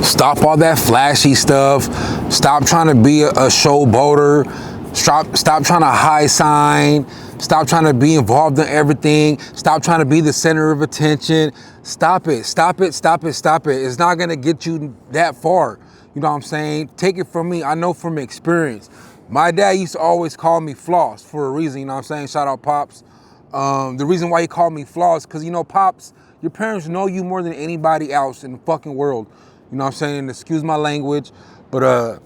Stop all that flashy stuff. Stop trying to be a showboater. Stop trying to high sign. Stop trying to be involved in everything. Stop trying to be the center of attention. Stop it. Stop it. Stop it. Stop it. It's not going to get you that far. You know what I'm saying? Take it from me. I know from experience. My dad used to always call me Floss for a reason. You know what I'm saying? Shout out Pops. The reason why he called me Floss, because, you know, Pops, your parents know you more than anybody else in the fucking world. You know what I'm saying? Excuse my language. But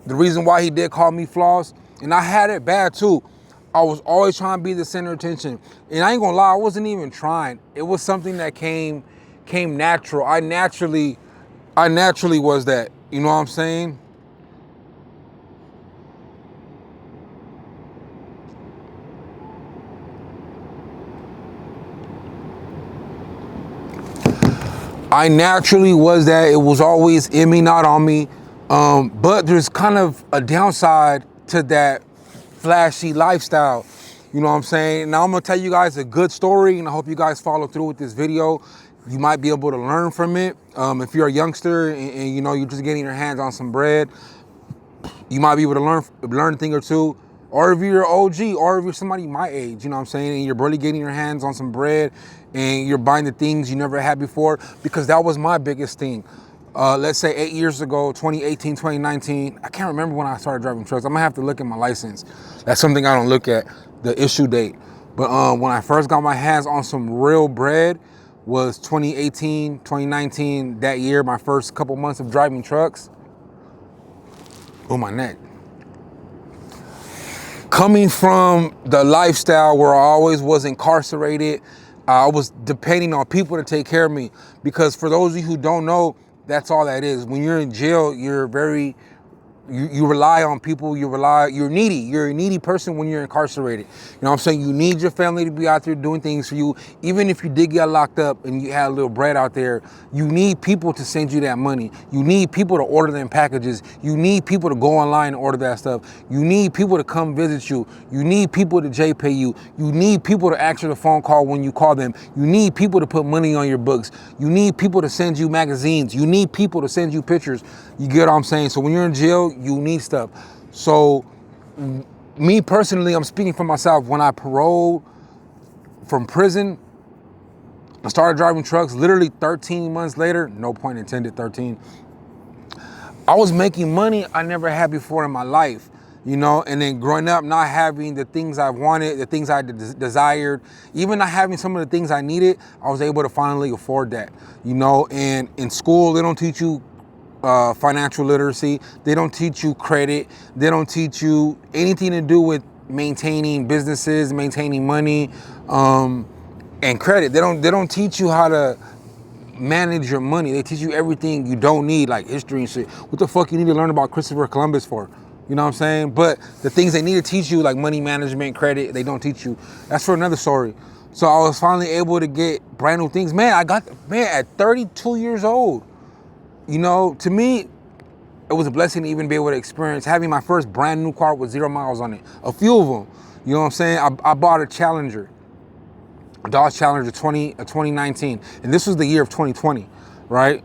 the reason why he did call me Floss, and I had it bad too. I was always trying to be the center of attention. And I ain't gonna lie, I wasn't even trying. It was something that came natural. I naturally was that. You know what I'm saying? I naturally was that. It was always in me, not on me. But there's kind of a downside to that flashy lifestyle. You know what I'm saying? Now I'm gonna tell you guys a good story, and I hope you guys follow through with this video. You might be able to learn from it. If you're a youngster and you know you're just getting your hands on some bread, you might be able to learn a thing or two. Or if you're an OG, or if you're somebody my age, you know what I'm saying, and you're barely getting your hands on some bread and you're buying the things you never had before, because that was my biggest thing. Let's say 8 years ago, 2018, 2019, I can't remember when I started driving trucks. I'm gonna have to look at my license. That's something I don't look at, the issue date. But when I first got my hands on some real bread was 2018, 2019, that year, my first couple months of driving trucks. Oh, my neck. Coming from the lifestyle where I always was incarcerated, I was depending on people to take care of me. Because for those of you who don't know, that's all that is. When you're in jail, you're you rely on people, you're needy. You're a needy person when you're incarcerated. You know what I'm saying? You need your family to be out there doing things for you. Even if you did get locked up and you had a little bread out there, you need people to send you that money. You need people to order them packages. You need people to go online and order that stuff. You need people to come visit you. You need people to JPay you. You need people to answer the phone call when you call them. You need people to put money on your books. You need people to send you magazines. You need people to send you pictures. You get what I'm saying? So when you're in jail, you need stuff. So me personally, I'm speaking for myself. When I paroled from prison, I started driving trucks literally 13 months later, no point intended, 13. I was making money I never had before in my life, you know, and then growing up, not having the things I wanted, the things I desired, even not having some of the things I needed, I was able to finally afford that, you know. And in school, they don't teach you financial literacy. They don't teach you credit. They don't teach you anything to do with maintaining businesses, maintaining money, and credit. They don't teach you how to manage your money. They teach you everything you don't need, like history and shit. What the fuck you need to learn about Christopher Columbus for? You know what I'm saying? But the things they need to teach you, like money management, credit, they don't teach you. That's for another story. So I was finally able to get brand new things. Man, at 32 years old, you know, to me, it was a blessing to even be able to experience having my first brand new car with 0 miles on it. A few of them. You know what I'm saying? I bought a Challenger, a Dodge Challenger 2019. And this was the year of 2020, right?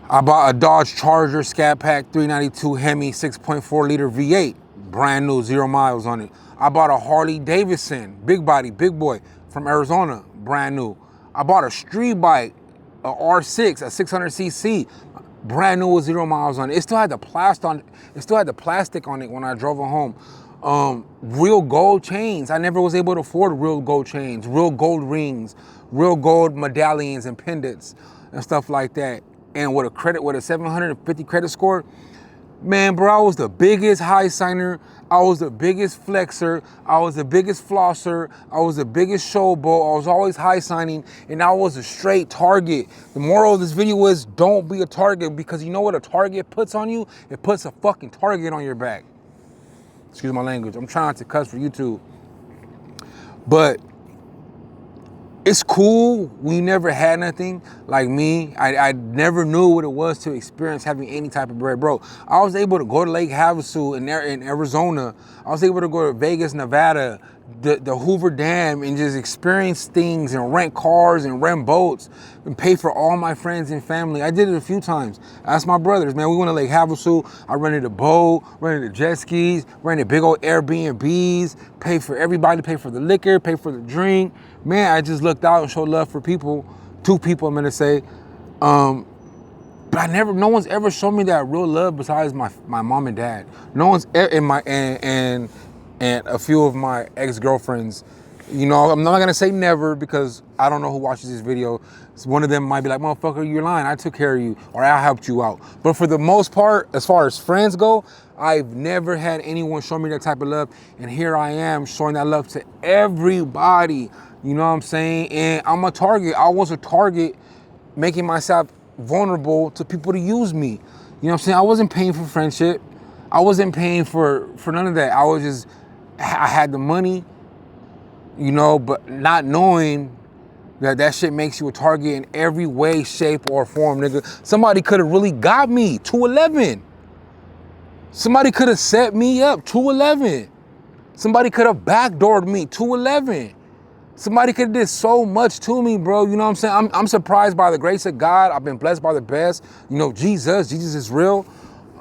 I bought a Dodge Charger Scat Pack 392 Hemi 6.4 liter V8, brand new, 0 miles on it. I bought a Harley Davidson, big body, big boy, from Arizona, brand new. I bought a street bike, a R6, a 600cc, brand new with 0 miles on it. It still had the plastic on it when I drove it home. Real gold chains. I never was able to afford real gold chains, real gold rings, real gold medallions and pendants and stuff like that. And with a 750 credit score, man, bro, I was the biggest high signer. I was the biggest flexer. I was the biggest flosser. I was the biggest showboat. I was always high signing, and I was a straight target. The moral of this video is don't be a target, because you know what a target puts on you? It puts a fucking target on your back. Excuse my language. I'm trying to cuss for YouTube. But it's cool. We never had nothing like me. I never knew what it was to experience having any type of bread, bro. I was able to go to Lake Havasu in Arizona. I was able to go to Vegas, Nevada, the Hoover Dam and just experience things and rent cars and rent boats and pay for all my friends and family. I did it a few times. I asked my brothers, man, we went to Lake Havasu. I rented a boat, rented jet skis, rented big old Airbnbs, paid for everybody, paid for the liquor, paid for the drink. Man, I just looked out and showed love for people, two people I'm gonna say. But no one's ever shown me that real love besides my mom and dad. No one's and a few of my ex-girlfriends. You know, I'm not gonna say never because I don't know who watches this video. So one of them might be like, motherfucker, you're lying. I took care of you or I helped you out. But for the most part, as far as friends go, I've never had anyone show me that type of love. And here I am showing that love to everybody. You know what I'm saying? And I'm a target. I was a target, making myself vulnerable to people to use me. You know what I'm saying? I wasn't paying for friendship. I wasn't paying for none of that. I had the money, you know, but not knowing that shit makes you a target in every way, shape, or form, nigga. Somebody could have really got me, 211. Somebody could have set me up, 211. Somebody could have backdoored me, 211. Somebody could have did so much to me, bro. You know what I'm saying? I'm surprised by the grace of God. I've been blessed by the best. You know, Jesus is real.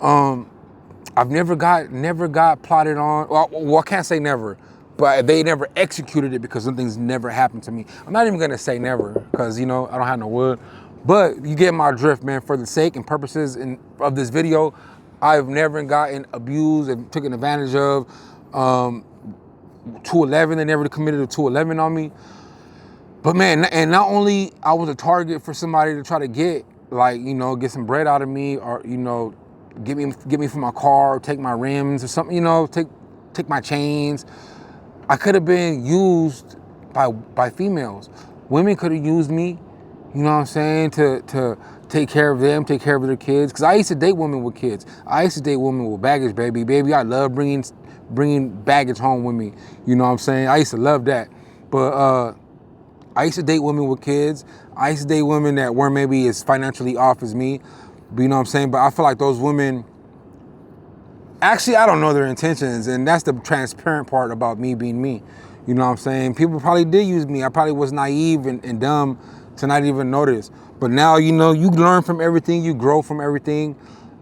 I've never got plotted on. Well, I can't say never, but they never executed it because something's never happened to me. I'm not even gonna say never because, you know, I don't have no wood. But you get my drift, man. For the sake and purposes of this video, I've never gotten abused and taken advantage of. 211, they never committed a 211 on me. But man, and not only I was a target for somebody to try to get, like, you know, get some bread out of me, or, you know, get me from my car, or take my rims or something, you know, take my chains. I could have been used by females. Women could have used me, you know what I'm saying, to take care of them, take care of their kids. Because I used to date women with kids. I used to date women with baggage, baby. Baby, I love bringing baggage home with me. You know what I'm saying? I used to love that. But I used to date women with kids. I used to date women that weren't maybe as financially off as me. But you know what I'm saying? But I feel like those women, actually, I don't know their intentions. And that's the transparent part about me being me. You know what I'm saying? People probably did use me. I probably was naive and dumb to not even notice. But now, you know, you learn from everything. You grow from everything.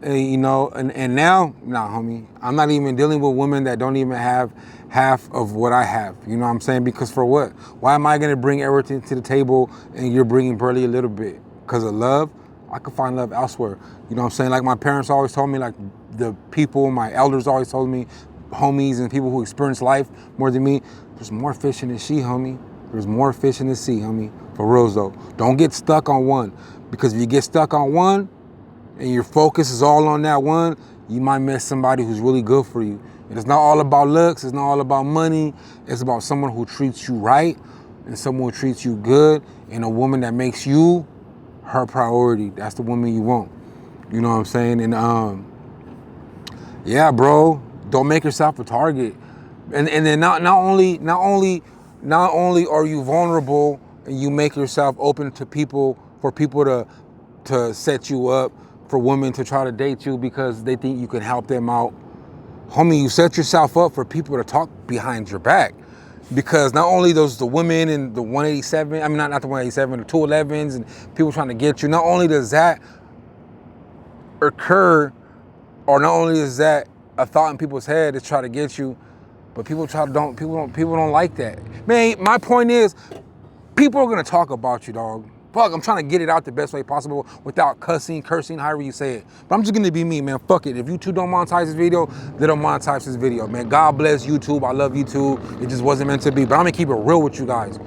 You know, and now, nah, homie, I'm not even dealing with women that don't even have half of what I have. You know what I'm saying? Because for what? Why am I going to bring everything to the table and you're bringing barely a little bit? Because of love? I could find love elsewhere. You know what I'm saying? Like my parents always told me, like the people, my elders always told me, homies and people who experience life more than me, there's more fish in the sea, homie. There's more fish in the sea, homie. For reals though. Don't get stuck on one. Because if you get stuck on one, and your focus is all on that one, you might miss somebody who's really good for you. And it's not all about looks, it's not all about money, it's about someone who treats you right, and someone who treats you good, and a woman that makes you her priority. That's the woman you want. You know what I'm saying? And yeah, bro, don't make yourself a target. And then not only are you vulnerable and you make yourself open to people, for people to set you up, for women to try to date you because they think you can help them out. Homie, you set yourself up for people to talk behind your back. Because not only those the women and the 187, I mean not the 187, the 211s and people trying to get you, not only does that occur, or not only is that a thought in people's head to try to get you, but people don't like that. Man, my point is, people are gonna talk about you, dog. Fuck, I'm trying to get it out the best way possible without cursing, however you say it. But I'm just gonna be me, man. Fuck it. If you two don't monetize this video, they don't monetize this video, man. God bless YouTube. I love YouTube. It just wasn't meant to be. But I'm gonna keep it real with you guys.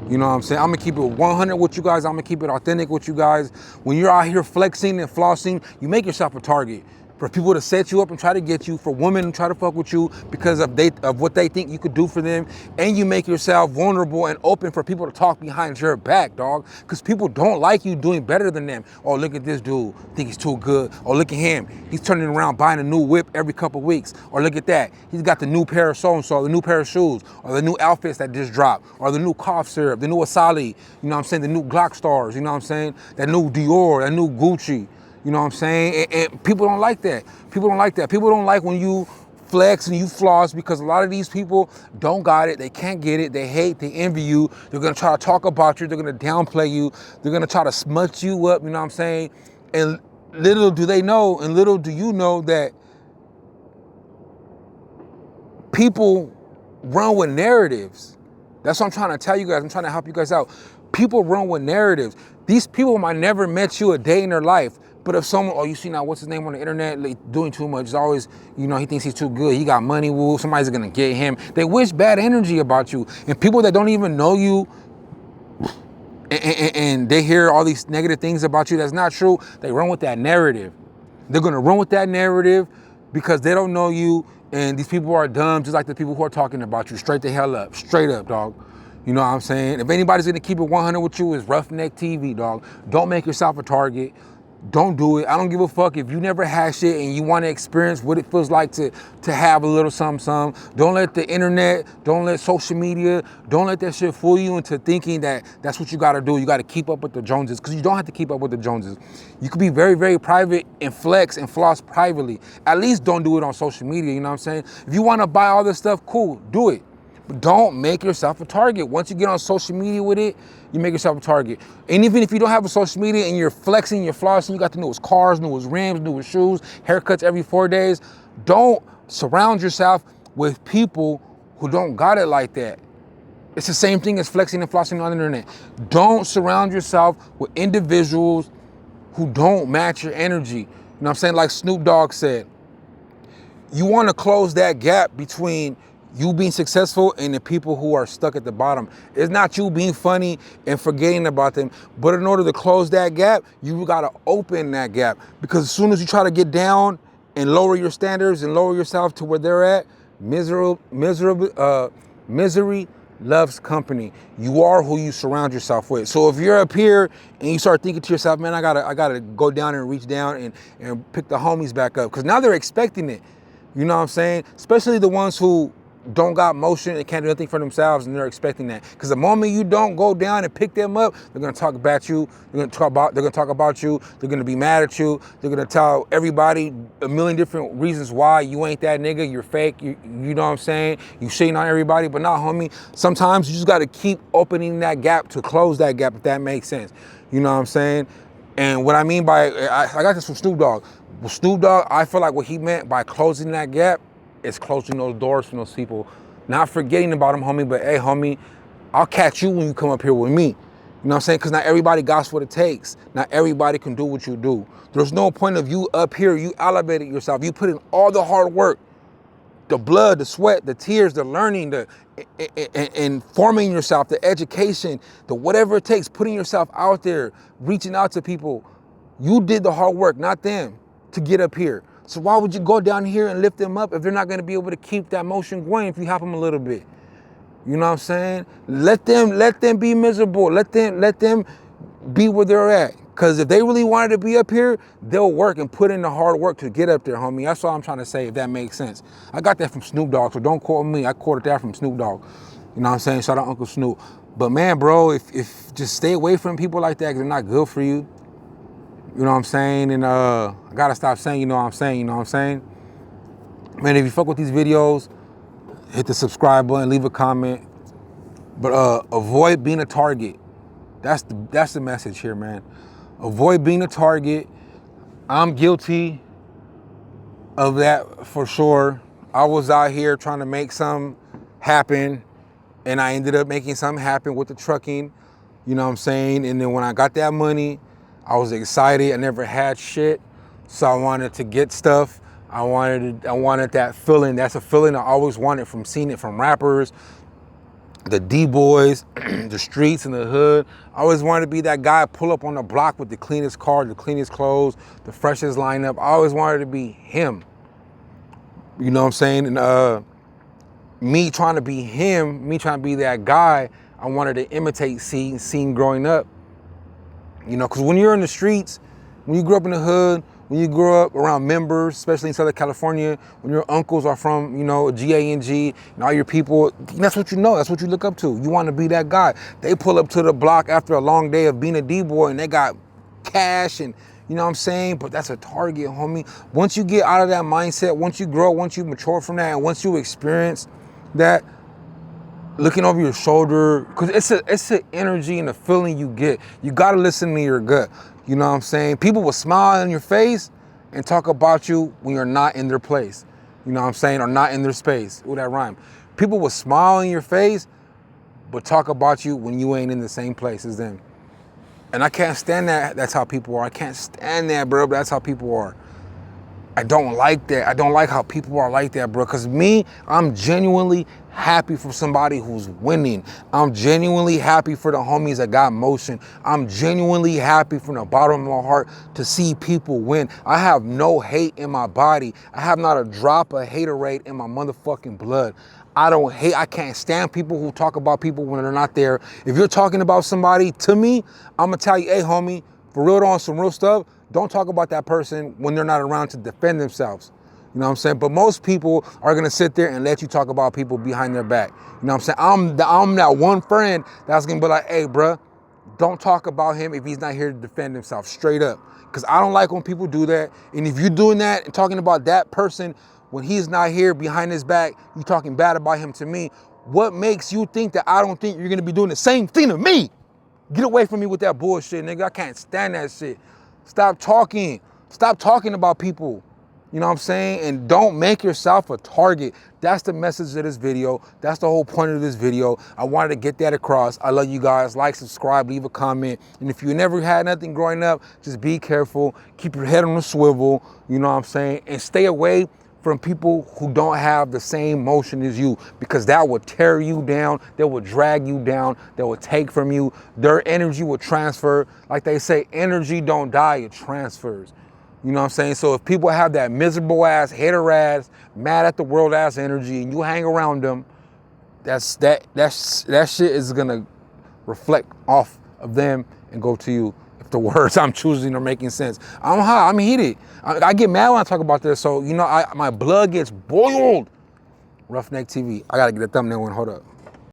You know what I'm saying? I'm gonna keep it 100 with you guys. I'm gonna keep it authentic with you guys. When you're out here flexing and flossing, you make yourself a target. For people to set you up and try to get you, for women to try to fuck with you because of what they think you could do for them, and you make yourself vulnerable and open for people to talk behind your back, dog. Because people don't like you doing better than them. Oh, look at this dude, think he's too good. Oh, look at him, he's turning around buying a new whip every couple weeks. Or look at that, he's got the new pair of so-and-so, the new pair of shoes, or the new outfits that just dropped, or the new cough syrup, the new Asali, you know what I'm saying, the new Glock stars, you know what I'm saying, that new Dior, that new Gucci. You know what I'm saying? And people don't like that. People don't like that. People don't like when you flex and you floss, because a lot of these people don't got it. They can't get it. They hate, they envy you. They're going to try to talk about you. They're going to downplay you. They're going to try to smut you up, you know what I'm saying? And little do they know, and little do you know, that people run with narratives. That's what I'm trying to tell you guys. I'm trying to help you guys out. People run with narratives. These people might never met you a day in their life, but if someone, oh, you see now, what's his name on the internet, like, doing too much, it's always, you know, he thinks he's too good, he got money, woo, somebody's gonna get him. They wish bad energy about you. And people that don't even know you, and they hear all these negative things about you that's not true, they run with that narrative. They're gonna run with that narrative because they don't know you, and these people are dumb, just like the people who are talking about you. Straight the hell up, straight up, dog. You know what I'm saying? If anybody's gonna keep it 100 with you, it's Ruffneck TV, dog. Don't make yourself a target. Don't do it. I don't give a fuck if you never had shit and you want to experience what it feels like to have a little something. Don't let the internet, don't let social media, don't let that shit fool you into thinking that that's what you got to do. You got to keep up with the Joneses, because you don't have to keep up with the Joneses. You could be very, very private and flex and floss privately. At least don't do it on social media, you know what I'm saying? If you want to buy all this stuff, cool, do it. But don't make yourself a target. Once you get on social media with it, you make yourself a target. And even if you don't have a social media and you're flexing, you're flossing, you got the newest cars, newest rims, newest shoes, haircuts every 4 days, don't surround yourself with people who don't got it like that. It's the same thing as flexing and flossing on the internet. Don't surround yourself with individuals who don't match your energy. You know what I'm saying? Like Snoop Dogg said, you want to close that gap between you being successful and the people who are stuck at the bottom. It's not you being funny and forgetting about them, but in order to close that gap, you gotta open that gap. Because as soon as you try to get down and lower your standards and lower yourself to where they're at, misery loves company. You are who you surround yourself with. So if you're up here and you start thinking to yourself, man, I gotta go down and reach down and pick the homies back up, because now they're expecting it. You know what I'm saying? Especially the ones who don't got motion and can't do anything for themselves, and they're expecting that. Because the moment you don't go down and pick them up, they're gonna talk about you. They're gonna talk about you. They're gonna be mad at you. They're gonna tell everybody a million different reasons why you ain't that nigga. You're fake. You know what I'm saying? You shitting on everybody, but not, homie. Sometimes you just gotta keep opening that gap to close that gap, if that makes sense. You know what I'm saying? And what I mean by, I got this from Snoop Dogg. With Snoop Dogg, I feel like what he meant by closing that gap is closing those doors from those people. Not forgetting about them, homie, but hey, homie, I'll catch you when you come up here with me. You know what I'm saying? Because not everybody got what it takes. Not everybody can do what you do. There's no point of you up here, you elevated yourself. You put in all the hard work, the blood, the sweat, the tears, the learning, and forming yourself, the education, the whatever it takes, putting yourself out there, reaching out to people. You did the hard work, not them, to get up here. So why would you go down here and lift them up if they're not going to be able to keep that motion going if you help them a little bit? You know what I'm saying? Let them be miserable. Let them be where they're at. Because if they really wanted to be up here, they'll work and put in the hard work to get up there, homie. That's all I'm trying to say, if that makes sense. I got that from Snoop Dogg, so don't quote me. I quoted that from Snoop Dogg. You know what I'm saying? Shout out Uncle Snoop. But man, bro, if just stay away from people like that, because they're not good for you. You know what I'm saying? And I gotta stop saying, you know what I'm saying, you know what I'm saying? Man, if you fuck with these videos, hit the subscribe button, leave a comment. But avoid being a target. That's the message here, man. Avoid being a target. I'm guilty of that for sure. I was out here trying to make something happen, and I ended up making something happen with the trucking. You know what I'm saying? And then when I got that money, I was excited. I never had shit, so I wanted to get stuff. I wanted that feeling. That's a feeling I always wanted from seeing it from rappers, the D-boys, the streets and the hood. I always wanted to be that guy, pull up on the block with the cleanest car, the cleanest clothes, the freshest lineup. I always wanted to be him. You know what I'm saying? And me trying to be him, me trying to be that guy, I wanted to imitate seeing growing up. You know, because when you're in the streets, when you grew up in the hood, when you grow up around members, especially in Southern California, when your uncles are from, you know, GANG, and all your people, that's what you know, that's what you look up to. You want to be that guy. They pull up to the block after a long day of being a D-boy, and they got cash and You know what I'm saying? But that's a target, homie. Once you get out of that mindset, once you grow, once you mature from that, and once you experience that, looking over your shoulder, because it's an energy and a feeling you get. You gotta listen to your gut. You know what I'm saying? People will smile in your face and talk about you when you're not in their place. You know what I'm saying? Or not in their space. Ooh, that rhyme. People will smile in your face, but talk about you when you ain't in the same place as them. And I can't stand that. That's how people are. I can't stand that, bro. But that's how people are. I don't like that. I don't like how people are like that, bro. Because me, I'm genuinely happy for somebody who's winning. I'm genuinely happy for the homies that got motion. I'm genuinely happy from the bottom of my heart to see people win. I have no hate in my body. I have not a drop of haterade in my motherfucking blood. I don't hate, I can't stand people who talk about people when they're not there. If you're talking about somebody, to me, I'm gonna tell you, hey homie, for real on some real stuff, don't talk about that person when they're not around to defend themselves. You know what I'm saying? But most people are gonna sit there and let you talk about people behind their back. You know what I'm saying? I'm that one friend that's gonna be like, hey bruh, don't talk about him if he's not here to defend himself, straight up. Because I don't like when people do that. And if you're doing that and talking about that person when he's not here behind his back, you talking bad about him to me, what makes you think that I don't think you're gonna be doing the same thing to me? Get away from me with that bullshit, nigga. I can't stand that shit. Stop talking. Stop talking about people. You know what I'm saying? And don't make yourself a target. That's the message of this video. That's the whole point of this video. I wanted to get that across. I love you guys. Like, subscribe, leave a comment. And if you never had nothing growing up, just be careful. Keep your head on the swivel. You know what I'm saying? And stay away from people who don't have the same motion as you, because that will tear you down, that will drag you down, that will take from you. Their energy will transfer. Like they say, energy don't die, it transfers. You know what I'm saying? So if people have that miserable ass, hater ass, mad at the world ass energy, and you hang around them, that shit is gonna reflect off of them and go to you. The words I'm choosing are making sense. I'm hot, I'm heated. I get mad when I talk about this, so you know, my blood gets boiled. Ruffneck TV. I gotta get a thumbnail one, hold up.